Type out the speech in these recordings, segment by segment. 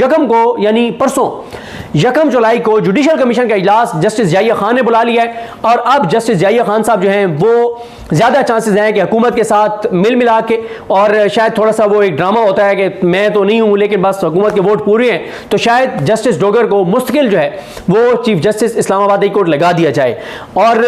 यकम को यानी परसों 1 जुलाई को जुडिशल कमीशन का इजलास जस्टिस जाहिया खान ने बुला लिया है और अब जस्टिस जाहिया खान साहब जो हैं वो ज़्यादा चांसेस हैं कि हुकूमत के साथ मिल मिला के, और शायद थोड़ा सा वो एक ड्रामा होता है कि मैं तो नहीं हूँ लेकिन बस हुकूमत के वोट पूरे हैं, तो शायद जस्टिस डोगर को मुस्तकिल जो है वो chief justice Islamabad high court लगा दिया जाए। और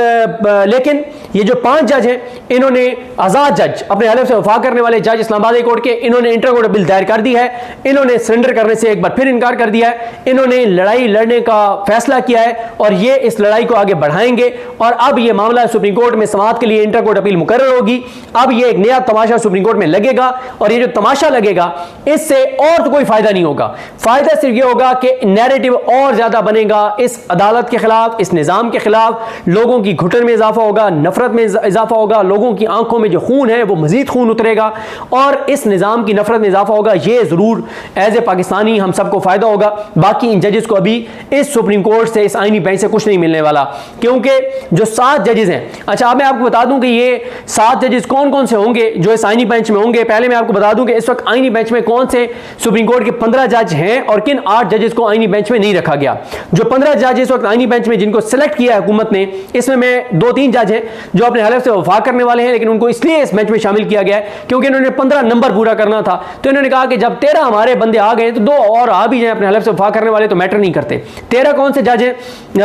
लेकिन ये जो 5 जज हैं इन्होंने आज़ाद जज, अपने हलफ से वफा करने वाले जज इस्लामाबाद हाई कोर्ट के, इन्होंने इंटर कोर्ट बिल दायर कर दी है, इन्होंने सरेंडर करने से एक बार फिर इनकार कर दिया है, इन्होंने लड़ाई लड़ने का फैसला किया है और ये इस लड़ाई को आगे बढ़ाएंगे। और अब ये मामला सुप्रीम कोर्ट में समाअत के लिए इंटर कोर्ट अपील मुकर्रर होगी। अब ये एक नया तमाशा सुप्रीम कोर्ट में लगेगा और ये जो तमाशा लगेगा इससे और तो कोई फायदा नहीं होगा। फायदा सिर्फ ये होगा कि नैरेटिव और ज्यादा बनेगा इस अदालत के खिलाफ, इस निजाम के खिलाफ, लोगों की घुटन में इजाफा होगा, नफरत में इजाफा होगा, लोगों की आंखों में जो खून है वो मजीद खून उतरेगा और इस निजाम की नफरत में इजाफा होगा। ये जरूर एज ए पाकिस्तानी हम सबको फायदा होगा। बाकी इन जजेस को अभी इस सुप्रीम कोर्ट से, इस आईनी बेंच से कुछ नहीं मिलने वाला, क्योंकि जो 7 जजेस हैं, अच्छा अब मैं आपको बता दूं कि ये 7 जजेस कौन कौन से होंगे जो इस आईनी बेंच में होंगे। पहले मैं आपको बता दूं कि इस वक्त आईनी बेंच में कौन से सुप्रीम कोर्ट के 15 जज हैं और किन 8 जजेस को आईनी बेंच में नहीं रखा गया। जो 15 जज इस वक्त आईनी बेंच में जिनको सिलेक्ट किया है हुकूमत ने, इसमें मैं 2-3 जज हैं जो अपने हलफ से वफा करने वाले हैं, लेकिन उनको इसलिए इस बेंच में शामिल किया गया है क्योंकि इन्होंने 15 नंबर पूरा करना था। तो इन्होंने कहा कि जब 13 हमारे बंदे आ गए तो 2 और आ भी जाए अपने हलफ से वफा करने वाले तो मैटर नहीं करते। 13 कौन से जज हैं,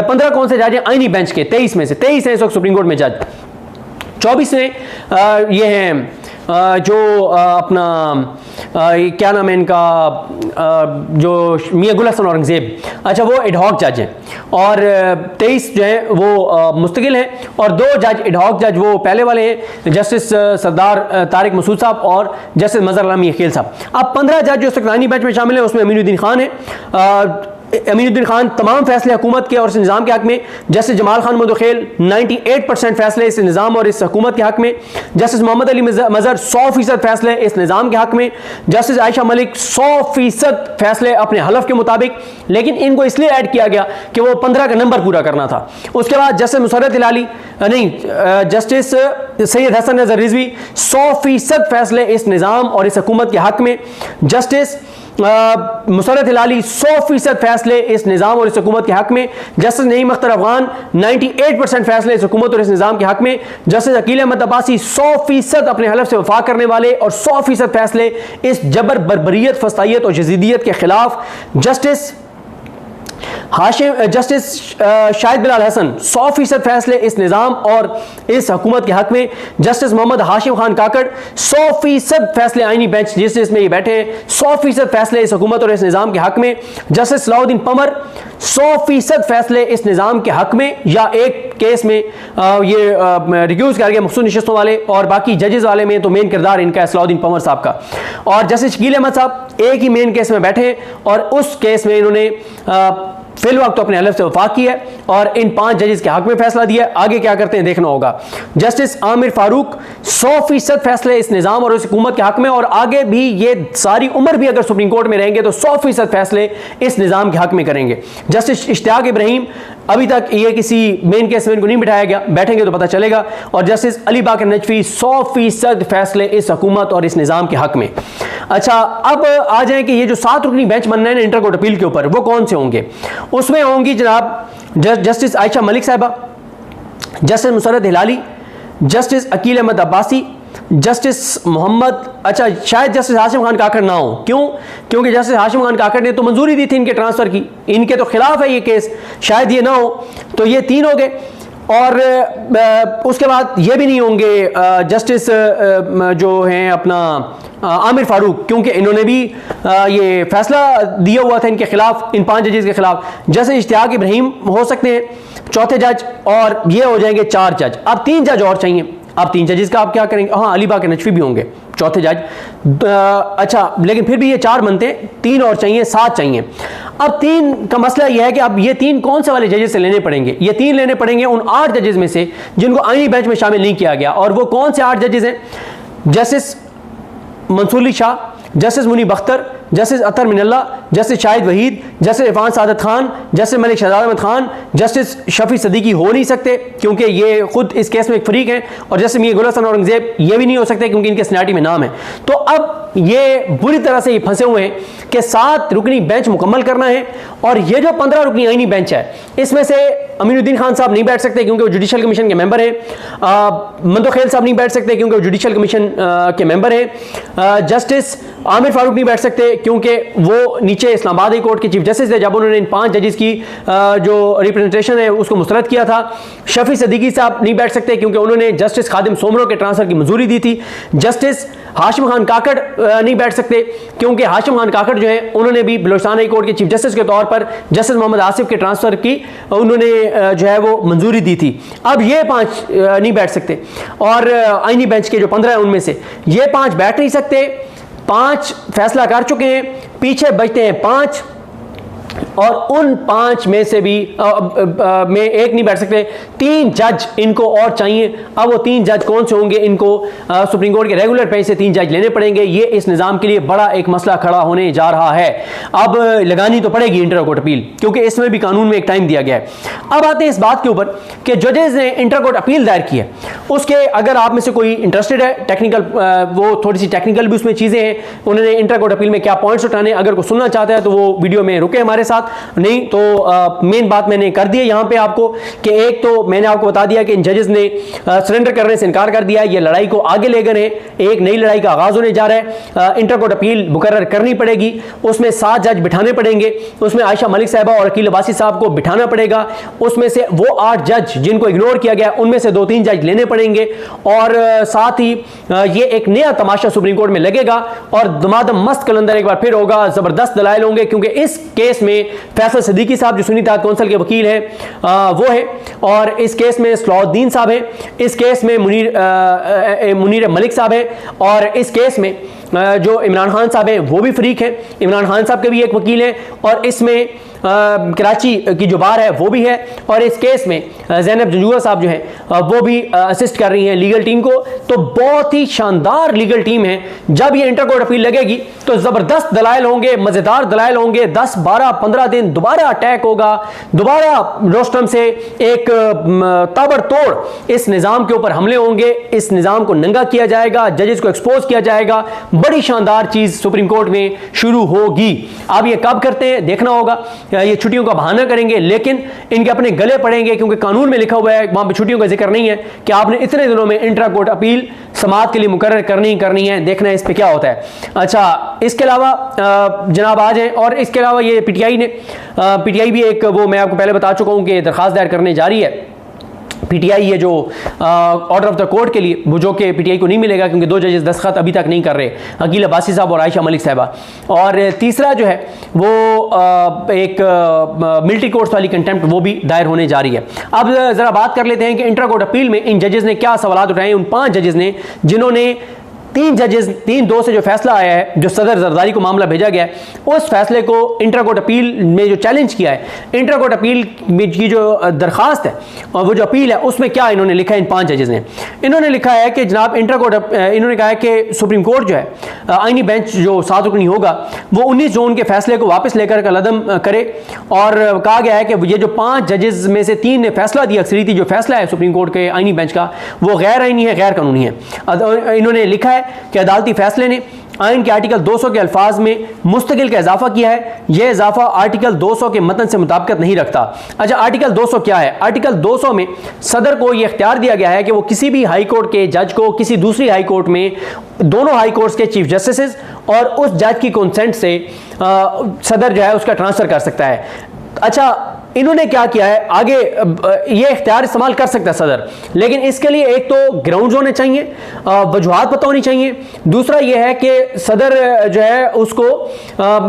15 कौन से जज हैं आईनी बेंच के? 23 में से 23 हैं इस वक्त सुप्रीम कोर्ट में जज। 24 में ये हैं जो अपना क्या नाम है इनका, जो मियां गुल हसन औरंगजेब, अच्छा वो एडहॉक जज हैं, और 23 जो हैं वो मुस्तकिल हैं, और 2 जज एडहॉक जज वो पहले वाले हैं जस्टिस सरदार तारिक मसूद साहब और जस्टिस मजहर अलामी अकील साहब। अब 15 जज जो सख्तानी बेंच में शामिल हैं उसमें अमीनुद्दीन खान है। अमीनुद्दीन खान तमाम फैसले हुकूमत के और इस निज़ाम के हक में। जस्टिस जमाल खान मुदखेल 98% फैसले इस निज़ाम और इस हुकूमत के हक में। जस्टिस मोहम्मद अली मजहर 100% फैसले इस निज़ाम के हक में। जस्टिस आयशा मलिक 100% फैसले अपने हलफ के मुताबिक, लेकिन इनको इसलिए ऐड किया गया कि वो 15 का नंबर पूरा करना था। उसके बाद जस्टिस मुसर्रत हिलाली जस्टिस सैयद हसन नज़र रिजवी 100% फैसले इस निज़ाम और इस हुकूमत के हक में। जस्टिस मुसर्रत हिलाली 100% फैसले इस निज़ाम और इस हुकूमत के हक में। जस्टिस नईम अख्तर अफगान 98% फैसले इस हुकूमत और इस निज़ाम के हक में। जस्टिस अकील अहमद अब्बासी 100% अपने हलफ से वफा करने वाले और 100% फैसले इस जबर, बर्बरियत, फसाइयत और जजीदियत के खिलाफ। जस्टिस शाहिद बिलाल हसन 100% फैसले इस निज़ाम और इस हुकूमत के हक में। जस्टिस मोहम्मद हाशिम खान काकड़ 100% फैसले आईनी बेंच जिसमें ये बैठे हैं 100% फैसले इस हुकूमत और इस निज़ाम के हक में। जस्टिस सलाउद्दीन पमर 100% फैसले इस निज़ाम के हक में, या एक केस में ये रिक्यूज कर गए मखसूस नशस्तों वाले, और बाकी जजेस वाले में तो मेन किरदार इनका है सलाउद्दीन पमर साहब का। और जस्टिस शकील अहमद साहब एक ही मेन केस में बैठे हैं और उस केस में इन्होंने फिल वक्त तो अपने हलफ से वफा की है और इन 5 जजेस के हक में फैसला दिया। आगे क्या करते हैं देखना होगा। जस्टिस आमिर फारूक 100% फैसले इस निज़ाम और इस हुकूमत के हक में, और आगे भी ये सारी उम्र भी अगर सुप्रीम कोर्ट में रहेंगे तो 100% फैसले इस निज़ाम के हक में करेंगे। जस्टिस इश्तियाक इब्राहिम अभी तक ये किसी मेन केस में इनको नहीं बिठाया गया, बैठेंगे तो पता चलेगा। और जस्टिस अली बाकर नजफी 100% फैसले इस हुकूमत और इस निज़ाम के हक में। अच्छा अब आ जाए कि ये जो 7 रुकनी बेंच बनना है इंटर कोर्ट अपील के ऊपर, वो कौन से होंगे? उसमें होंगी जनाब justice Ayesha Malik Sahiba, justice Musarrat Hilali, justice Aqeel Ahmed Abbasi, justice Mohammad, अच्छा शायद जस्टिस हाशिम खान काकड़ ना हो, क्यों? क्योंकि जस्टिस हाशिम खान काकड़ ने तो मंजूरी दी थी इनके ट्रांसफर की, इनके तो खिलाफ है ये केस, शायद ये ना हो। तो ये 3 हो गए। और उसके बाद ये भी नहीं होंगे जस्टिस जो हैं अपना आमिर फारूक, क्योंकि इन्होंने भी ये फैसला दिया हुआ था इनके खिलाफ, इन 5 जजेस के खिलाफ। जस्टिस इश्तियाक इब्राहिम हो सकते हैं चौथे जज, और ये हो जाएंगे 4 जज। अब 3 जज और चाहिए। अब 3 जजेस का आप क्या करेंगे? हाँ, अली बाकर नजफी भी होंगे चौथे जज। अच्छा लेकिन फिर भी ये 4 बनते हैं, 3 और चाहिए, 7 चाहिए। अब 3 का मसला यह है कि अब ये 3 कौन से वाले जजेस से लेने पड़ेंगे? ये 3 लेने पड़ेंगे उन 8 जजेस में से जिनको आईनी बेंच में शामिल नहीं किया गया। और वो कौन से 8 जजेस हैं? Justice Mansoor Ali Shah, justice Munib Akhtar, justice Athar Minallah, justice Shahid Waheed, justice Irfan Saadat Khan, justice Malik Shahzad Ahmad Khan, justice Shafi Siddiqui हो नहीं सकते क्योंकि ये खुद इस केस में एक फरीक हैं, और जस्टिस मियां गुल हसन औरंगजेब ये भी नहीं हो सकते क्योंकि इनके सीनियरिटी में नाम है। तो अब ये बुरी तरह से ये फंसे हुए हैं कि 7 रुकनी बेंच मुकम्मल करना है, और ये जो 15 रुकनी आईनी बेंच है इसमें से अमीनुद्दीन खान साहब नहीं बैठ सकते क्योंकि वो जुडिशल कमीशन के मेंबर हैं, मंदोखेल साहब नहीं बैठ सकते क्योंकि वो जुडिशल कमीशन के मेंबर हैं, जस्टिस आमिर फारूक नहीं बैठ सकते क्योंकि वो नीचे इस्लामाबाद हाई कोर्ट के चीफ जस्टिस थे जब उन्होंने इन 5 जजेस की जो रिप्रेजेंटेशन है उसको मुस्तरद किया था। शफी सदीकी साहब नहीं बैठ सकते क्योंकि उन्होंने जस्टिस खादिम सोमरो के ट्रांसफर की मंजूरी दी थी। जस्टिस हाशिम खान काकड़ नहीं बैठ सकते क्योंकि हाशिम खान काकड़ जो है उन्होंने भी बलोचिस्तान हाई कोर्ट के चीफ जस्टिस के तौर पर जस्टिस मोहम्मद आसिफ के ट्रांसफर की उन्होंने जो है वो मंजूरी दी थी। अब ये 5 नहीं बैठ सकते, और आईनी बेंच के जो 15 है उनमें से ये 5 बैठ नहीं सकते। 5 फैसला कर चुके हैं, पीछे बचते हैं 5, और उन 5 में से भी में एक नहीं बैठ सकते। 3 जज इनको और चाहिए। अब वो 3 जज कौन से होंगे? इनको सुप्रीम कोर्ट के रेगुलर बेंच से 3 जज लेने पड़ेंगे। ये इस निज़ाम के लिए बड़ा एक मसला खड़ा होने जा रहा है। अब लगानी तो पड़ेगी इंटर कोर्ट अपील क्योंकि इसमें भी कानून में एक टाइम दिया गया है। अब आते हैं इस बात के ऊपर कि जजेस ने इंटर कोर्ट अपील दायर की है, उसके अगर आप में से कोई इंटरेस्टेड है टेक्निकल, वो थोड़ी सी टेक्निकल भी उसमें चीज़ें हैं, उन्होंने इंटर कोर्ट अपील में क्या पॉइंट्स उठाने, अगर कोई सुनना चाहता है तो वो वीडियो में रुके हमारे साथ, नहीं तो मेन बात मैंने कर दी है यहां पे आपको कि एक तो मैंने आपको बता दिया कि इन जजेस ने सरेंडर करने से इनकार कर दिया है, ये लड़ाई को आगे ले गए हैं, एक नई लड़ाई का आगाज होने जा रहा है। इंटर कोर्ट अपील मुकर्रर करनी पड़ेगी, उसमें 7 जज बिठाने पड़ेंगे, उसमें आयशा मलिक साहबा और अकील अब्बासी साहब को बिठाना पड़ेगा, उसमें से वो 8 जज जिनको इग्नोर किया गया उनमें से 2-3 जज लेने पड़ेंगे, और साथ ही ये एक नया तमाशा सुप्रीम कोर्ट में लगेगा और दमादम मस्त कलंदर एक बार फिर होगा, जबरदस्त दलाइल होंगे क्योंकि इस केस में फैसल सदीकी साहब जो सुन्नी इत्तेहाद कौंसिल के वकील हैं वो है, और इस केस में सलाउद्दीन साहब हैं, इस केस में मुनीर मलिक साहब हैं, और इस केस में जो इमरान खान साहब हैं वो भी फरीक हैं, इमरान खान साहब के भी एक वकील हैं, और इसमें कराची की जो बार है वो भी है, और इस केस में ज़ैनब जंजूआ साहब जो हैं वो भी असिस्ट कर रही हैं लीगल टीम को। तो बहुत ही शानदार लीगल टीम है। जब ये इंटर कोर्ट अपील लगेगी तो ज़बरदस्त दलाइल होंगे, मज़ेदार दलाइल होंगे, 10, 12, 15 दिन दोबारा अटैक होगा, दोबारा रोस्टम से एक ताबड़तोड़ इस निज़ाम के ऊपर हमले होंगे, इस निज़ाम को नंगा किया जाएगा, जजेस को एक्सपोज किया जाएगा, बड़ी शानदार चीज़ सुप्रीम कोर्ट में शुरू होगी। अब ये कब करते हैं देखना होगा, ये छुट्टियों का बहाना करेंगे लेकिन इनके अपने गले पड़ेंगे क्योंकि कानून में लिखा हुआ है, वहां पे छुट्टियों का जिक्र नहीं है कि आपने इतने दिनों में इंट्रा कोर्ट अपील समाअत के लिए मुकर्रर करनी है। देखना है इस पे क्या होता है। अच्छा, इसके अलावा जनाब आ जाए, और इसके अलावा ये पीटीआई भी एक, वो मैं आपको पहले बता चुका हूं कि दरखास्त दायर करने जा रही है। पीटीआई ये जो ऑर्डर ऑफ द कोर्ट के लिए, वो जो कि पीटीआई को नहीं मिलेगा क्योंकि 2 जजेस दस्तखत अभी तक नहीं कर रहे, अकील अब्बासी साहब और आयशा मलिक साहबा। और तीसरा जो है वो एक मिलिट्री कोर्ट्स वाली कंटेम्प्ट वो भी दायर होने जा रही है। अब ज़रा बात कर लेते हैं कि इंट्रा कोर्ट अपील में इन जजेस ने क्या सवाल उठाए। उन 5 जजेस ने जिन्होंने 3-2 से जो फैसला आया है, जो सदर जरदारी को मामला भेजा गया है, उस फैसले को इंट्रा कोर्ट अपील में जो चैलेंज किया है, इंट्रा कोर्ट अपील की जो दरखास्त है और वो जो अपील है उसमें क्या इन्होंने लिखा है इन 5 जजेस ने। इन्होंने लिखा है कि जनाब इंट्रा कोर्ट, इन्होंने कहा है कि सुप्रीम कोर्ट जो है आईनी बेंच जो 7 रुकनी होगा वो 19 जून के फैसले को वापस लेकर कलअदम करे, और कहा गया है कि ये जो 5 जजेस में से 3 ने फैसला दिया, अक्सरियती जो फैसला है सुप्रीम कोर्ट के आईनी बेंच का, वो गैर आईनी है, गैर कानूनी है। इन्होंने लिखा है कि अदालती फैसले ने आइन के आर्टिकल 200 के अल्फाज में मुस्तकिल का इजाफा किया है, यह इजाफा आर्टिकल 200 के मतन से मुताबिकत नहीं रखता। अच्छा, आर्टिकल 200 क्या है? आर्टिकल 200 में सदर को यह इख्तियार दिया गया है कि वो किसी भी हाई कोर्ट के जज को किसी दूसरी हाई कोर्ट में, दोनों हाई कोर्ट्स के चीफ जस्टिस और उस जज की कंसेंट से सदर जो है उसका ट्रांसफर कर सकता है। अच्छा, इन्होंने क्या किया है, आगे ये इख्तियार इस्तेमाल कर सकता है सदर, लेकिन इसके लिए एक तो ग्राउंड्स होने चाहिए, वजूहात पता होनी चाहिए। दूसरा ये है कि सदर जो है उसको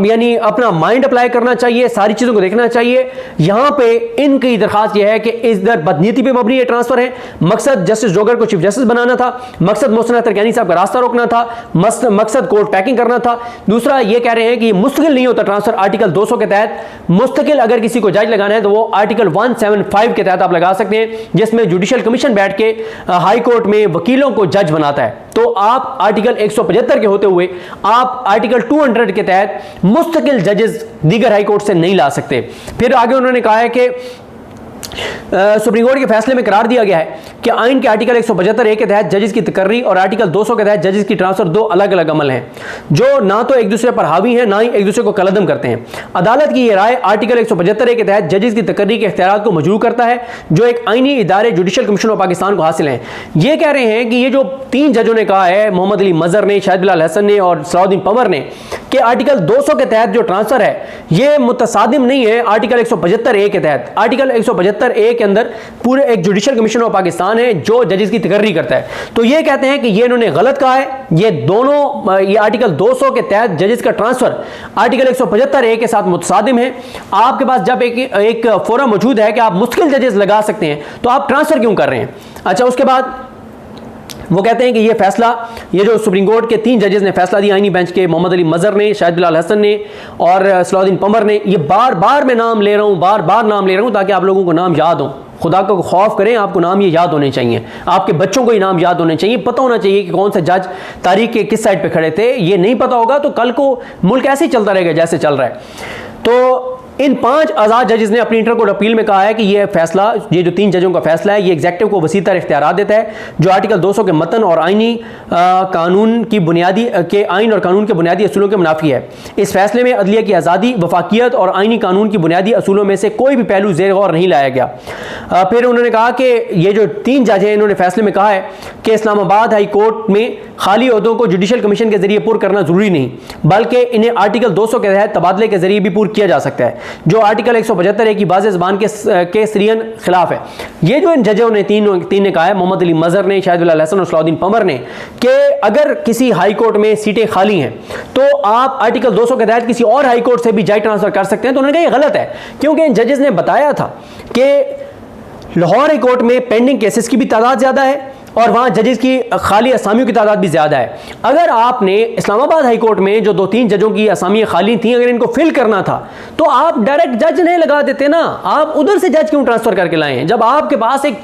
यानी अपना माइंड अप्लाई करना चाहिए, सारी चीज़ों को देखना चाहिए। यहाँ पे इनकी दरखास्त यह है कि इधर बदनीयती पे मबनी ये ट्रांसफर है। मकसद जस्टिस जोगर को चीफ जस्टिस बनाना था, मकसद मोहसिन तरकानी साहब का रास्ता रोकना था, मकसद कोर्ट पैकिंग करना था। दूसरा ये कह रहे हैं कि मुस्तकिल नहीं होता ट्रांसफर, आर्टिकल 200 के तहत मुस्तकिल अगर किसी को जज लगाना बयान है तो वो आर्टिकल 175 के तहत आप लगा सकते हैं, जिसमें जुडिशियल कमीशन बैठ के हाई कोर्ट में वकीलों को जज बनाता है। तो आप आर्टिकल 175 के होते हुए आप आर्टिकल 200 के तहत मुस्तकिल जजेस दीगर हाई कोर्ट से नहीं ला सकते। फिर आगे उन्होंने कहा है कि सुप्रीम कोर्ट के फैसले में करार दिया गया है कि आइन के आर्टिकल 175 के तहत जजेस की तकर्री और आर्टिकल 200 के तहत जजेस की ट्रांसफर दो अलग अलग अमल हैं, जो ना तो एक दूसरे पर हावी हैं ना ही एक दूसरे को कलदम करते हैं। अदालत की यह राय आर्टिकल 175 के तहत जजेस की तकर्री के इख्तियार को मजरू करता है, जो एक आइनी इदारे जुडिशल कमीशन ऑफ पाकिस्तान को हासिल हैं। ये कह रहे हैं कि ये जो 3 जजों ने कहा है, मोहम्मद अली मजहर ने, शाहिद बिलाल हसन ने और सलाउद्दीन पंवर ने, कि आर्टिकल 200 के तहत जो ट्रांसफर है ये मुतसादिम नहीं है आर्टिकल 175 के तहत। आर्टिकल 175 के अंदर पूरे एक जुडिशल कमीशन ऑफ पाकिस्तान है जो जजेस की तकर्री करता है। तो ये कहते हैं कि ये इन्होंने गलत कहा है। ये दोनों, ये आर्टिकल 200 के तहत जजेस का ट्रांसफर आर्टिकल 175 के साथ मुतसादिम है। आपके पास जब एक फोरम मौजूद है कि आप मुश्किल जजेस लगा सकते हैं, तो आप ट्रांसफर क्यों कर रहे हैं? अच्छा, उसके बाद वो कहते हैं कि ये फैसला, ये जो सुप्रीम कोर्ट के 3 जजेस ने फैसला दिया आईनी बेंच के, मोहम्मद अली मजहर ने, शाहिद बिलाल हसन ने और सलाउद्दीन पंवर ने, ये बार बार मैं नाम ले रहा हूं, बार बार नाम ले रहा हूं ताकि आप लोगों को नाम याद हो। खुदा को खौफ करें, आपको नाम ये याद होने चाहिए, आपके बच्चों को ये नाम याद होने चाहिए, पता होना चाहिए कि कौन से जज तारीख के किस साइड पे खड़े थे। ये नहीं पता होगा तो कल को मुल्क ऐसे ही चलता रहेगा जैसे चल रहा है। तो इन 5 आज़ाद जजेस ने अपनी इंटर कोर्ट अपील में कहा है कि यह फैसला, ये जो 3 जजों का फैसला है, ये एग्जेक्टिव को वसीतर इख्तियार देता है, जो आर्टिकल 200 के मतन और आइनी कानून की बुनियादी के आइन और कानून के बुनियादी असूलों के मुनाफी है। इस फैसले में अदलिया की आज़ादी, वफाकियत और आइनी कानून की बुनियादी असूलों में से कोई भी पहलू ज़ेर गौर नहीं लाया गया। फिर उन्होंने कहा कि ये जो 3 जज हैं, इन्होंने फैसले में कहा है कि इस्लामाबाद हाई कोर्ट में खाली ओहदों को जुडिशल कमीशन के जरिए पुर करना जरूरी नहीं, बल्कि इन्हें आर्टिकल 200 के तहत तबादले के जरिए भी पुर किया जा सकता है, जो आर्टिकल 175 की बाज़ ज़बान के सरियन खिलाफ है। ये जो इन जजों ने तीन ने कहा है, मोहम्मद अली मजहर ने, शाहिद बिलाल हसन और सलाउद्दीन पंवर ने, कि अगर किसी हाई कोर्ट में सीटें खाली हैं तो आप आर्टिकल 200 के तहत किसी और हाई कोर्ट से भी जज ट्रांसफर कर सकते हैं। तो उन्होंने कहा यह गलत है, क्योंकि इन जजेस ने बताया था कि लाहौर हाई कोर्ट में पेंडिंग केसेस की भी तादाद ज़्यादा है और वहाँ जजेस की खाली असामियों की तादाद भी ज़्यादा है। अगर आपने इस्लामाबाद हाई कोर्ट में जो 2-3 जजों की असामियाँ खाली थी, अगर इनको फिल करना था तो आप डायरेक्ट जज नहीं लगा देते ना, आप उधर से जज क्यों ट्रांसफ़र करके लाए हैं? जब आपके पास एक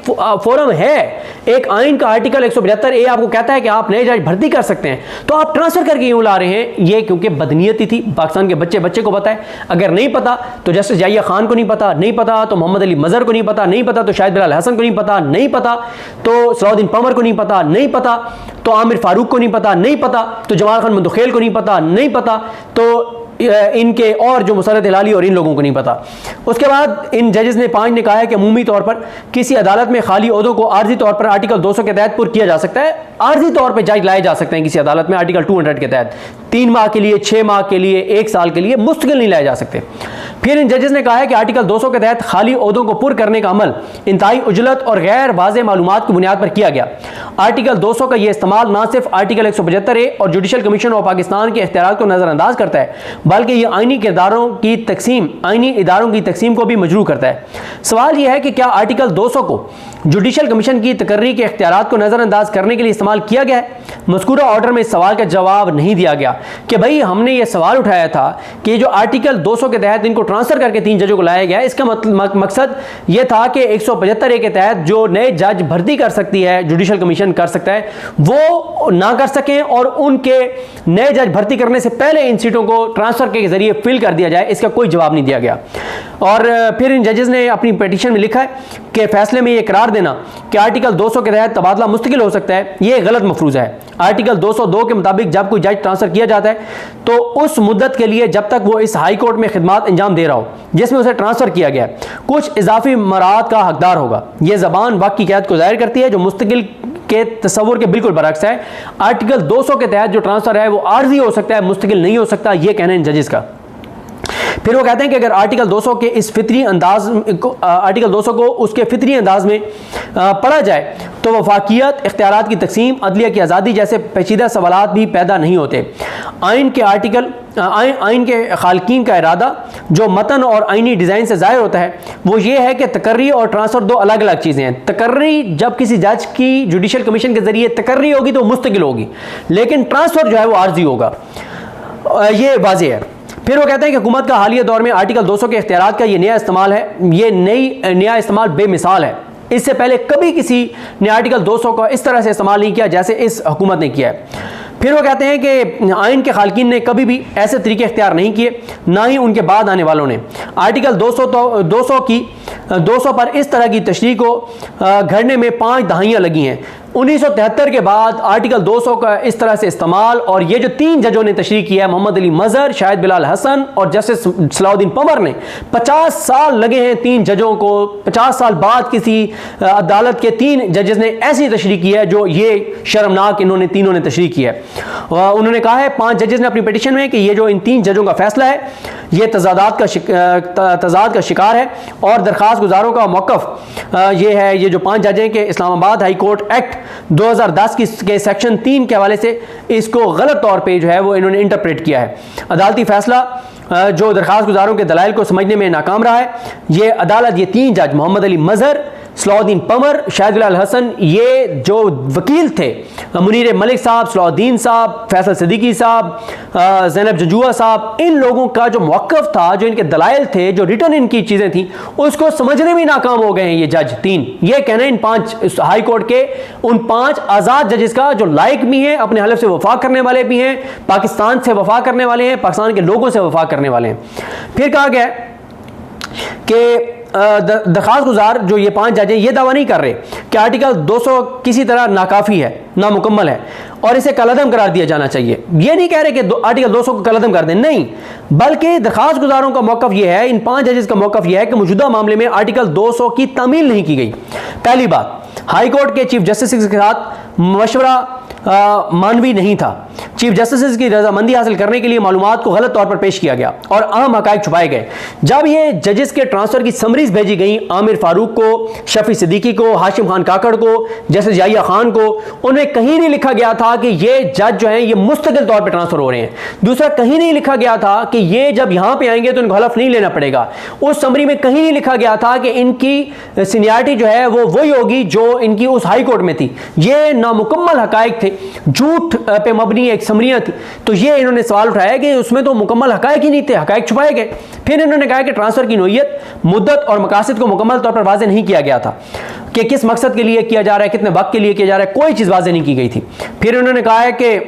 फोरम है, एक आइन का आर्टिकल 175 आपको कहता है कि आप नए जज भर्ती कर सकते हैं, तो आप ट्रांसफ़र करके क्यों ला रहे हैं? ये क्योंकि बदनीयती थी। पाकिस्तान के बच्चे को पता है, अगर नहीं पता तो जस्टिस जाहिया खान को नहीं पता, नहीं पता तो मोहम्मद अली मजहर को नहीं पता, नहीं पता तो शाहिद बिलाल हसन को नहीं पता, नहीं पता तो सलाउद्दीन पंवर को नहीं पता, नहीं पता तो आमिर फारूक को नहीं पता, नहीं पता तो जमाल खान मंदुखेल को नहीं पता, नहीं पता तो इनके और जो मुसरत हिलाली और इन लोगों को नहीं पता। उसके बाद इन जजेस ने 5 ने कहा है कि अमूमी तौर पर किसी अदालत में खाली ओहदों को आर्जी तौर पर आर्टिकल 200 के तहत पुर किया जा सकता है। आर्जी तौर पर जज लाए जा सकते हैं किसी अदालत में आर्टिकल 200 के तहत, 3 माह के लिए, 6 माह के लिए, 1 साल के लिए मुस्तकिल नहीं लाए जा सकते। फिर इन जजेस ने कहा है कि आर्टिकल 200 के तहत खाली ओहदों को पुर करने का अमल इंतहाई उजलत और गैर वाज़ेह मालूमात की बुनियाद पर किया गया। आर्टिकल 200 का यह इस्तेमाल न सिर्फ आर्टिकल 175 और जुडिशल कमीशन ऑफ पाकिस्तान के इख्तियार को नजरअंदाज करता है, बल्कि यह आइनी इदारों की तकसीम को भी मजरू करता है। सवाल यह है कि क्या आर्टिकल 200 को जुडिशल कमीशन की तकर्री के इख्तियार को नजरअंदाज करने के लिए इस्तेमाल किया गया है? मज़कूरा ऑर्डर में इस सवाल का जवाब नहीं दिया गया कि भाई हमने ये सवाल उठाया था कि जो आर्टिकल 200 के तहत इनको ट्रांसफर करके 3 जजों को लाया गया, इसका मकसद ये था कि 175 के तहत जो नए जज भर्ती कर सकती है, जुडिशल कमीशन कर सकता है, वो ना कर सकें और उनके नए जज भर्ती करने से पहले इन सीटों को ट्रांसफर के जरिए फिल कर दिया जाए। इसका कोई जवाब नहीं दिया गया। और फिर इन जजेस ने अपनी पिटीशन में लिखा है कि फैसले में यह करार देना कि आर्टिकल 200 के तहत तबादला मुस्तकिल हो सकता है, यह गलत मफरूज़ा है। आर्टिकल 202 के मुताबिक जब कोई जज ट्रांसफर किया जाता है तो उस मुद्दत के लिए जब तक वो इस हाई कोर्ट में खिदमत अंजाम दे रहा हो जिसमें उसे ट्रांसफर किया गया, कुछ इजाफी मराहत का हकदार होगा। यह ज़बान वक्त की कैद को जाहिर करती है, जो मुस्तकिल के तस्वुर के बिल्कुल बरअक्स है। आर्टिकल 200 के तहत जो ट्रांसफर है वो आर्जी हो सकता है, मुस्तकिल नहीं हो सकता, यह कहना है इन जजेस का। फिर वो कहते हैं कि अगर आर्टिकल 200 के इस फितरी अंदाज आर्टिकल 200 को उसके फितरी अंदाज में पढ़ा जाए तो वफाकियत, इख्तियारात की तकसीम, अदलिया की आज़ादी जैसे पेचीदा सवालात भी पैदा नहीं होते। आइन के खालकीन का इरादा जो मतन और आइनी डिज़ाइन से ज़ाहिर होता है वो ये है कि तकर्री और ट्रांसफ़र 2 अलग अलग चीज़ें हैं। तकर्री जब किसी जज की जुडिशल कमीशन के ज़रिए तकर्री होगी तो मुस्तकिल होगी, लेकिन ट्रांसफ़र जो है वो आर्जी होगा, ये वाज़ेह है। फिर वो कहते हैं कि हुकूमत का हालिया दौर में आर्टिकल 200 के इख्तियारात का ये नया इस्तेमाल है, ये नया इस्तेमाल बेमिसाल है। इससे पहले कभी किसी ने आर्टिकल 200 का इस तरह से इस्तेमाल नहीं किया जैसे इस हुकूमत ने किया है। फिर वो कहते हैं कि आइन के खालकीन ने कभी भी ऐसे तरीके इख्तियार नहीं किए, ना ही उनके बाद आने वालों ने। आर्टिकल 200 पर इस तरह की तशरीह को घड़ने में 5 दहाइयाँ लगी हैं। 1973 के बाद आर्टिकल 200 का इस तरह से इस्तेमाल, और ये जो 3 जजों ने तशरीह किया है, मोहम्मद अली मजहर, शाहिद बिलाल हसन और जस्टिस सलाउद्दीन पंवर ने, 50 साल लगे हैं 3 जजों को। 50 साल बाद किसी अदालत के 3 जजेस ने ऐसी तशरीह की है जो ये शर्मनाक इन्होंने तीनों ने तशरीह की है। उन्होंने कहा है 5 जजेस ने अपनी पिटीशन में कि ये जो इन 3 जजों का फैसला है ये तजाद का शिकार है, और दरखास्त गुजारों का मौक़िफ़ ये है, ये जो 5 जज हैं कि इस्लामाबाद हाई कोर्ट एक्ट 2010 के सेक्शन 3 के हवाले से इसको गलत तौर पे जो है वो इन्होंने इंटरप्रेट किया है। अदालती फैसला जो दरखास्त गुजारों के दलाइल को समझने में नाकाम रहा है, ये अदालत ये 3 जज मोहम्मद अली मजहर, सलाउद्दीन पंवर, शाहिद बिलाल हसन, ये जो वकील थे मुनीर मलिक साहब, सलाउद्दीन साहब, फैसल सिद्दीकी साहब, ज़ैनब जंजुआ साहब, इन लोगों का जो मौक़िफ़ था, जो इनके दलाइल थे, जो रिटर्न इनकी चीज़ें थी, उसको समझने में नाकाम हो गए हैं ये जज 3। ये कहना है इन 5 हाई कोर्ट के उन 5 आज़ाद जजेस का जो लायक भी हैं, अपने हलफ से वफा करने वाले भी हैं, पाकिस्तान से वफा करने वाले हैं, पाकिस्तान के लोगों से वफा करने वाले हैं। फिर कहा गया कि दरखास्त गुजार जो ये 5 जज हैं ये दावा नहीं कर रहे कि आर्टिकल 200 किसी तरह नाकाफी है, नामुकम्मल है और इसे कलअदम करार दिया जाना चाहिए। ये नहीं कह रहे कि आर्टिकल 200 को कलअदम कर दें, नहीं, बल्कि दरखास्त गुजारों का मौक़िफ़ ये है, इन 5 जजेस का मौक़िफ़ ये है कि मौजूदा मामले में आर्टिकल 200 की तामील नहीं की गई। पहली बात, हाई कोर्ट के चीफ जस्टिस के साथ मशवरा मानवी नहीं था। चीफ जस्टिस की रजामंदी हासिल करने के लिए मालूमात को गलत तौर पर पेश किया गया और अहम हक़ाइक़ छुपाए गए। जब ये जजेस के ट्रांसफ़र की समरीज भेजी गई आमिर फारूक को, शफी सिद्दीकी को, हाशिम खान काकड़ को, जस्टिस याहिया खान को, उनमें कहीं नहीं लिखा गया था कि ये जज जो हैं ये मुस्तकिल तौर पर ट्रांसफ़र हो रहे हैं। दूसरा, कहीं नहीं लिखा गया था कि ये जब यहाँ पर आएंगे तो इनको हलफ नहीं लेना पड़ेगा। उस समरी में कहीं नहीं लिखा गया था कि इनकी सीनियरिटी जो है वो वही होगी जो इनकी उस हाई कोर्ट में थी। ये नामुकम्मल हक़ाइक़ थे, झूठ पे मबनी एक समरियां थी। तो ये इन्होंने सवाल उठाया कि उसमें तो मुकम्मल हक़ाइक़ ही नहीं थे, हक़ाइक़ छुपाए गए। फिर इन्होंने कहा कि ट्रांसफ़र की नोयत, मुद्दत और मकासद को मुकम्मल तौर पर वाज़ेह नहीं किया गया था कि किस मकसद के लिए किया जा रहा है, कितने वक्त के लिए किया जा रहा है, कोई चीज़ वाज़ेह नहीं की गई थी। फिर उन्होंने कहा है कि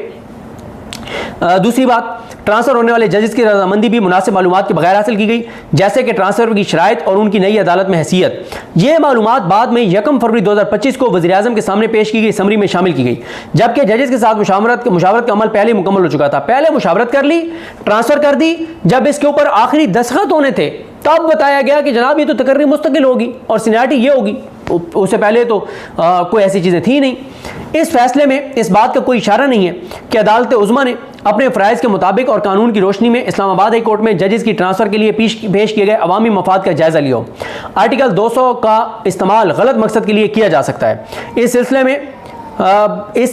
दूसरी बात, ट्रांसफ़र होने वाले जजेस की रजामंदी भी मुनासिब मालूमात के बगैर हासिल की गई, जैसे कि ट्रांसफ़र की शराइत और उनकी नई अदालत में हैसियत। ये मालूमात बाद में 1 फरवरी 2025 को वज़ीर-ए-आज़म के सामने पेश की गई समरी में शामिल की गई, जबकि जजेस के साथ मुशावरत का अमल पहले मुकम्मल हो चुका था। पहले मुशावरत कर ली, ट्रांसफ़र कर दी, जब इसके ऊपर आखिरी दस्तखत होने थे तब बताया गया कि जनाब ये तो तकर्री मुस्तकिल होगी और सीनियरिटी ये होगी। उससे पहले तो कोई ऐसी चीज़ें थी नहीं। इस फैसले में इस बात का कोई इशारा नहीं है कि अदालत उज़्मा ने अपने फ़राइज़ के मुताबिक और कानून की रोशनी में इस्लामाबाद हाई कोर्ट में जजेस की ट्रांसफ़र के लिए पेश किए गए अवामी मफाद का जायज़ा लिया हो। आर्टिकल 200 का इस्तेमाल गलत मकसद के लिए किया जा सकता है। इस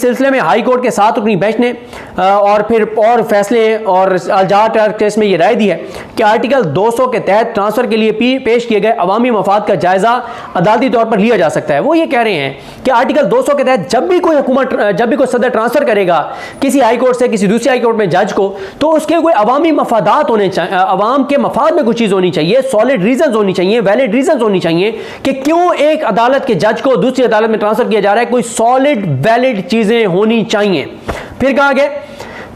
सिलसिले में हाई कोर्ट के 7 रुकनी बेंच ने और फिर और फैसले और अलजाट केस में ये राय दी है कि आर्टिकल 200 के तहत ट्रांसफ़र के लिए पेश किए गए अवामी मफाद का जायज़ा अदालती तौर पर लिया जा सकता है। वो ये कह रहे हैं कि आर्टिकल 200 के तहत जब भी कोई सदर ट्रांसफ़र करेगा किसी हाई कोर्ट से किसी दूसरी हाई कोर्ट में जज को, तो उसके कोई अवामी मफादात होने चाहिए, अवाम के मफाद में कुछ चीज़ होनी चाहिए, सॉलिड रीजन होनी चाहिए, वैलिड रीजन होनी चाहिए कि क्यों एक अदालत के जज को दूसरी अदालत में ट्रांसफ़र किया जा रहा है। कोई सॉलिड वैलिड चीजें होनी चाहिए। फिर कहा गया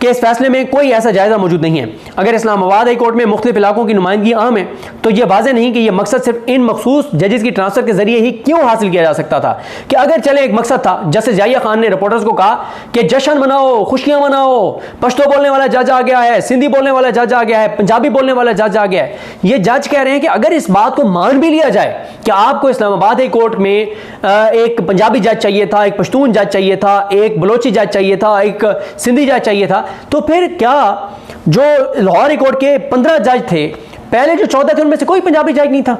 कि इस फैसले में कोई ऐसा जायजा मौजूद नहीं है। अगर इस्लामाबाद हाई कोर्ट में मुख्तलिफ इलाकों की नुमाइंदगी अहम है तो यह वाज़ेह नहीं कि यह मकसद सिर्फ इन मखसूस जजेस की ट्रांसफर के जरिए ही क्यों हासिल किया जा सकता था। कि अगर चले एक मकसद था, जस्टिस याहिया खान ने रिपोर्टर्स को कहा कि जश्न मनाओ, खुशियां मनाओ, पश्तो बोलने वाला जज आ गया है, सिंधी बोलने वाला जज आ गया है, पंजाबी बोलने वाला जज आ गया है। ये जज कह रहे हैं कि अगर इस बात को मान भी लिया जाए कि आपको इस्लामाबाद हाई कोर्ट में एक पंजाबी जज चाहिए था, एक पश्तून जज चाहिए था, एक बलोची जज चाहिए था, एक सिंधी जज चाहिए था, तो फिर क्या जो लाहौर हाई कोर्ट के 15 जज थे, पहले जो 14 थे उनमें से कोई पंजाबी जज नहीं था।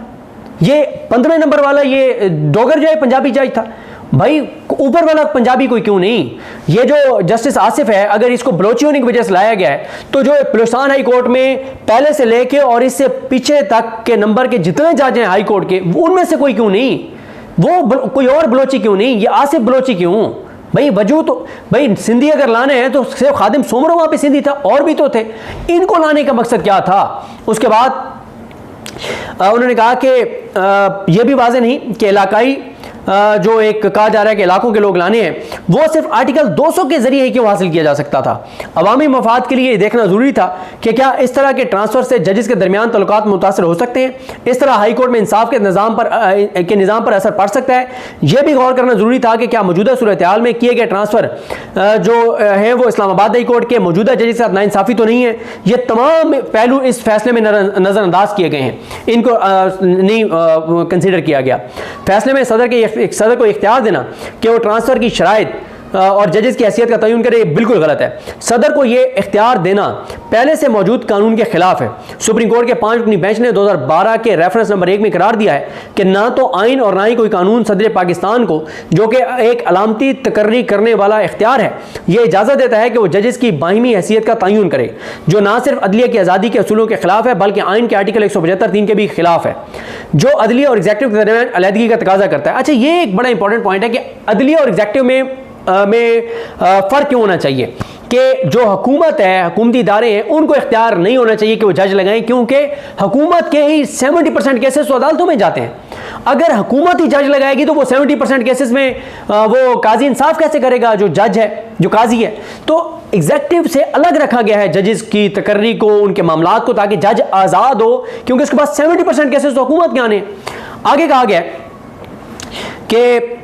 ये 15वें नंबर वाला ये डोगर जो है पंजाबी जज था। भाई ऊपर वाला पंजाबी कोई क्यों नहीं। ये जो जस्टिस आसिफ है, अगर इसको बलोची होने की वजह से लाया गया है तो जो बलूचिस्तान हाई कोर्ट में पहले से लेके और इससे पीछे तक के नंबर के जितने जज हैं हाई कोर्ट के, उनमें से कोई क्यों नहीं, वो कोई और बलोची क्यों नहीं, ये आसिफ बलोची क्यों। भाई वजूद तो, भाई सिंधी अगर लाने हैं तो सिर्फ खादिम सोमरो वहाँ पे सिंधी था, और भी तो थे, इनको लाने का मकसद क्या था? उसके बाद उन्होंने कहा कि यह भी वाज़ेह नहीं कि इलाकाई जो एक कहा जा रहा है कि इलाकों के लोग लाने हैं, वो सिर्फ आर्टिकल 200 के जरिए ही क्यों हासिल किया जा सकता था। अवामी मफाद के लिए देखना जरूरी था कि क्या इस तरह के ट्रांसफर से जजेस के दरमियान तल्लुकात मुतासर हो सकते हैं, इस तरह हाई कोर्ट में इंसाफ के निज़ाम पर असर पड़ सकता है। यह भी गौर करना जरूरी था कि क्या मौजूदा सूरत हाल में किए गए ट्रांसफर जो हैं वो इस्लामाबाद हाई कोर्ट के मौजूदा जजेस के साथ नाइंसाफ़ी तो नहीं है। ये तमाम पहलू इस फैसले में नज़रअंदाज किए गए हैं, इनको नहीं कंसिडर किया गया। फैसले में सदर को इख्तियार देना कि वो ट्रांसफर की शराइत और जजेस की हैसियत का तयन करे, बिल्कुल गलत है। सदर को यह इख्तियार देना पहले से मौजूद कानून के खिलाफ है। सुप्रीम कोर्ट के 5 रुकनी बेंच ने 2012 के रेफरेंस नंबर 1 में करार दिया है कि ना तो आइन और ना ही कोई कानून सदर पाकिस्तान को, जो कि एक अलामती तकर्री करने वाला इख्तियार है, यह इजाज़त देता है कि वह जजेस की बाहिमी हैसियत का तयन करे, जो ना सिर्फ अदलिया की आज़ादी के असूलों के खिलाफ है बल्कि आइन के आर्टिकल 175(3) के भी खिलाफ है, जो अदलिया और एग्जेक्टिव के दरमियान अलहदगी का तकाजा करता है। अच्छा, ये एक बड़ा इंपॉर्टेंट पॉइंट है कि अदलिया और एग्जेक्टिव में फ़र्क क्यों होना चाहिए कि जो हुकूमत है, हुकूमती इदारे हैं, उनको इख्तियार नहीं होना चाहिए कि वो जज लगाएं, क्योंकि हुकूमत के ही 70% केसेस तो अदालतों में जाते हैं। अगर हुकूमत ही जज लगाएगी तो वो 70% केसेस में वो काजी इंसाफ कैसे करेगा, जो जज है, जो काजी है? तो एग्जेक्टिव से अलग रखा गया है जजेस की तकर्री को, उनके मामलात को, ताकि जज आज़ाद हो, क्योंकि उसके पास 70% केसेस तो हुकूमत के आने। आगे कहा गया कि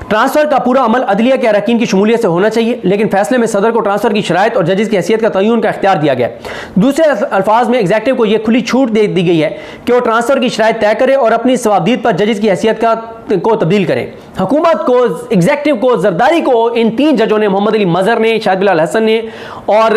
ट्रांसफर का पूरा अमल अदलिया के अरकान की शमूलियत से होना चाहिए, लेकिन फैसले में सदर को ट्रांसफर की शराइत और जजेस की हैसियत का तयन का इख्तियार दिया गया। दूसरे अल्फाज में एग्जेक्टिव को यह खुली छूट दे दी गई है कि वो ट्रांसफर की शराइत तय करे और अपनी सवाबदीद पर जजेस की हैसियत को तब्दील करे। हुकूमत को, एग्जेक्टिव को, जरदारी को इन 3 जजों ने, मोहम्मद अली मजहर ने, शाहिद बिलाल हसन ने और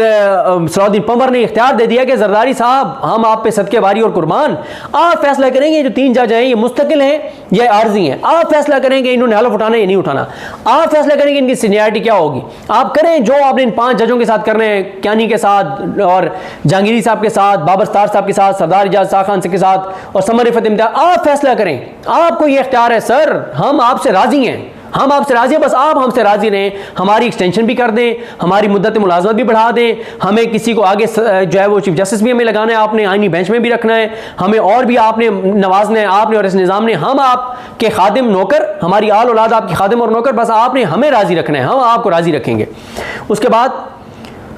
सलाउद्दीन पंवर ने इख्तियार दे दिया कि जरदारी साहब, हम आप पे सदके बारी और कुर्बान, आप फैसला करेंगे जो 3 जज हैं ये मुस्तकिल हैं या आर्जी हैं, आप फैसला करेंगे इन्होंने हलफ उठाना या नहीं उठाना, आप फैसला करेंगे इनकी सीनियरिटी क्या होगी, आप करें जो आपने इन 5 जजों के साथ करने हैं, क्यानी के साथ और जहांगीरी साहब के साथ, बाबर सतार साहब के साथ, सरदार इजाज शाह खान के साथ और समर रिफत इम्तियाज, आप फैसला करें, आपको ये इख्तियार है। सर, हम आपसे राजी हैं, हम आपसे राजी हैं, बस आप हमसे राजी रहें, हमारी एक्सटेंशन भी कर दें, हमारी मुद्दत मुलाजमत भी बढ़ा दें, हमें किसी को आगे जो है वो चीफ जस्टिस भी हमें लगाना है, आपने आईनी बेंच में भी रखना है, हमें और भी आपने नवाजना है, आपने और इस निज़ाम ने, हम आपके खादिम नौकर, हमारी आल औलाद आपकी खादिम और नौकर, बस आपने हमें राजी रखना है, हम आपको राजी रखेंगे। उसके बाद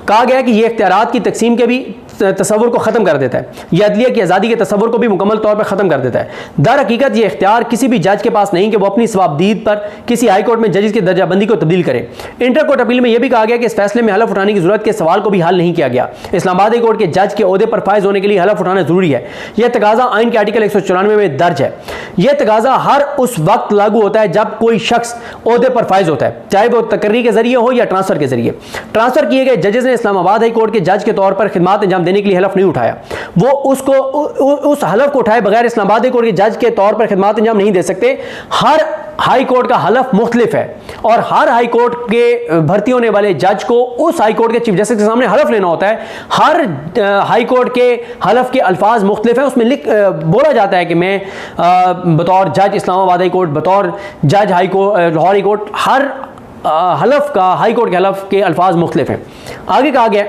कहा गया कि यह इख्तियारात की तकसीम के भी तस्वुर को ख़त्म कर देता है, यह अदलिया की आज़ादी के तस्वुर को भी मुकम्मल तौर पर ख़त्म कर देता है। दर हकीकत यह इख्तियार किसी भी जज के पास नहीं कि वो अपनी सवाबदीद पर किसी हाई कोर्ट में जजेस की दर्जाबंदी को तब्दील करे। इंटर कोर्ट अपील में यह भी कहा गया कि इस फैसले में हलफ उठाने की जरूरत के सवाल को भी हल नहीं किया गया। इस्लामाबाद हाई कोर्ट के जज के ओहदे पर फायज होने के लिए हलफ उठाना जरूरी है। यह तकाजा आइन के आर्टिकल 194 में दर्ज है। यह तकाजा हर उस वक्त लागू होता है जब कोई शख्स ओहदे पर फायज होता है, चाहे वो तकर्री के जरिए हो या ट्रांसफर के जरिए। ट्रांसफर किए गए जजेस ने इस्लामाबाद हाई कोर्ट के जज के तौर पर खिदमत अंजाम देने के लिए हलफ नहीं उठाया, वो उसको उस हलफ को उठाए बगैर इस्लामाबाद हाई कोर्ट के जज के तौर पर खिदमत अंजाम नहीं दे सकते। हर हाई कोर्ट का हलफ मुख्तलिफ है और हर हाई कोर्ट के भर्ती होने वाले जज को उस हाई कोर्ट के चीफ जस्टिस के सामने हलफ लेना होता है। हर हाई कोर्ट के हलफ के अल्फाज मुख्तलिफ हैं, उसमें बोला जाता है कि मैं बतौर जज इस्लामाबाद हाई कोर्ट, बतौर जज high court Lahore high court, हर हलफ का, हाई कोर्ट के हलफ के अल्फाज मुख्तलिफ हैं। आगे कहा गया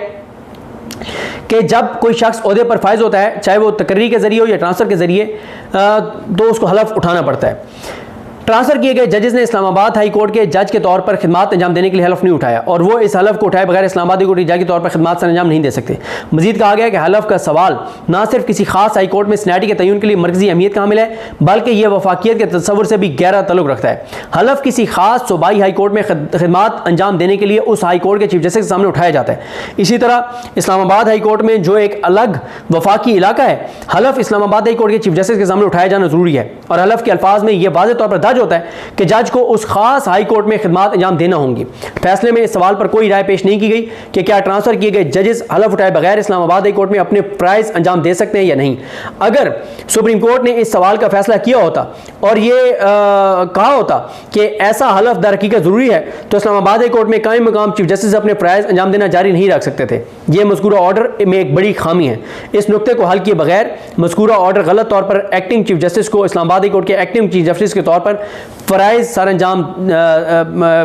कि जब कोई शख्स ओहदे पर फायज होता है, चाहे वो तकर्री के जरिए हो या ट्रांसफर के जरिए, तो उसको हलफ उठाना पड़ता है। ट्रांसफर किए गए जजेस ने इस्लामाबाद हाई कोर्ट के जज के तौर पर खिदमत अंजाम देने के लिए हलफ नहीं उठाया और वो इस हलफ को उठाए बगैर इस्लामाबाद हाई कोर्ट के जज के तौर पर खिदमत से अंजाम नहीं दे सकते। मजीद कहा गया कि हलफ का सवाल ना सिर्फ किसी खास हाई कोर्ट में सीनियरिटी के तयन के लिए मरकजी अहमियत का हामिल है, बल्कि यह वफाकियत के तस्वुर से भी गहरा ताल्लुक रखता है। हलफ किसी खास सूबाई हाई कोर्ट में खिदमत अंजाम देने के लिए उस हाई कोर्ट के चीफ जस्टिस के सामने उठाया जाता है। इसी तरह इस्लामाबाद हाई कोर्ट में जो एक अलग वफाकी इलाका है, हलफ इस्लामाबाद हाई कोर्ट के चीफ जस्टिस के सामने उठाया जाना जरूरी है और हलफ के अल्फाज में यह वाज़ेह तौर पर दर्ज होता है कि जज को उस खास हाई कोर्ट में खिदमत अंजाम देना होंगी। फैसले में इस सवाल पर कोई राय पेश नहीं की गई कि क्या ट्रांसफर किए गए जजेस हलफ उठाए बगैर इस्लामाबाद हाई कोर्ट में अपने प्राइज अंजाम दे सकते हैं या नहीं। अगर सुप्रीम कोर्ट ने इस सवाल का फैसला किया होता और ये कहा होता कि ऐसा हलफ दर हकीकत जरूरी है, तो इस्लामाबाद हाई कोर्ट में कायम मकाम चीफ जस्टिस अपने प्राइज अंजाम देना जारी नहीं रख सकते थे। यह मज़कूरा ऑर्डर में एक बड़ी खामी है। इस नुक्ते को हल किए बगैर मज़कूरा ऑर्डर गलत तौर पर एक्टिंग चीफ जस्टिस को इस्लामाबाद हाई कोर्ट के एक्टिंग चीफ जस्टिस के तौर पर फ़राइज़ सरअंजाम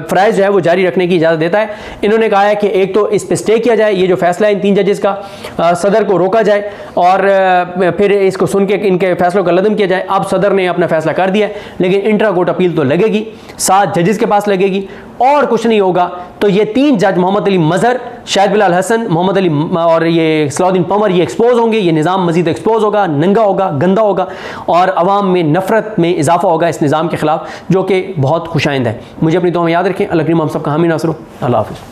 फ़राइज़ जो है वो जारी रखने की इजाज़त देता है। इन्होंने कहा है कि एक तो इस पर स्टे किया जाए, ये जो फैसला है इन 3 जजेस का, सदर को रोका जाए और फिर इसको सुन के इनके फैसलों का लदम किया जाए। अब सदर ने अपना फैसला कर दिया है, लेकिन इंट्रा कोर्ट अपील तो लगेगी, 7 जजेस के पास लगेगी और कुछ नहीं होगा तो ये 3 जज मोहम्मद अली मजहर, शाहिद बिलाल हसन, मोहम्मद अली और ये सलाउद्दीन पंवर ये एक्सपोज होंगे। ये निज़ाम मजीद एक्सपोज होगा, नंगा होगा, गंदा होगा और अवाम में नफरत में इजाफा होगा इस निज़ाम के खिलाफ, जो कि बहुत खुशाइंद है। मुझे अपनी दुआ में याद रखें। अल्लाह करीम हम सब का हामी नासर हो। अल्लाह हाफ़िज़।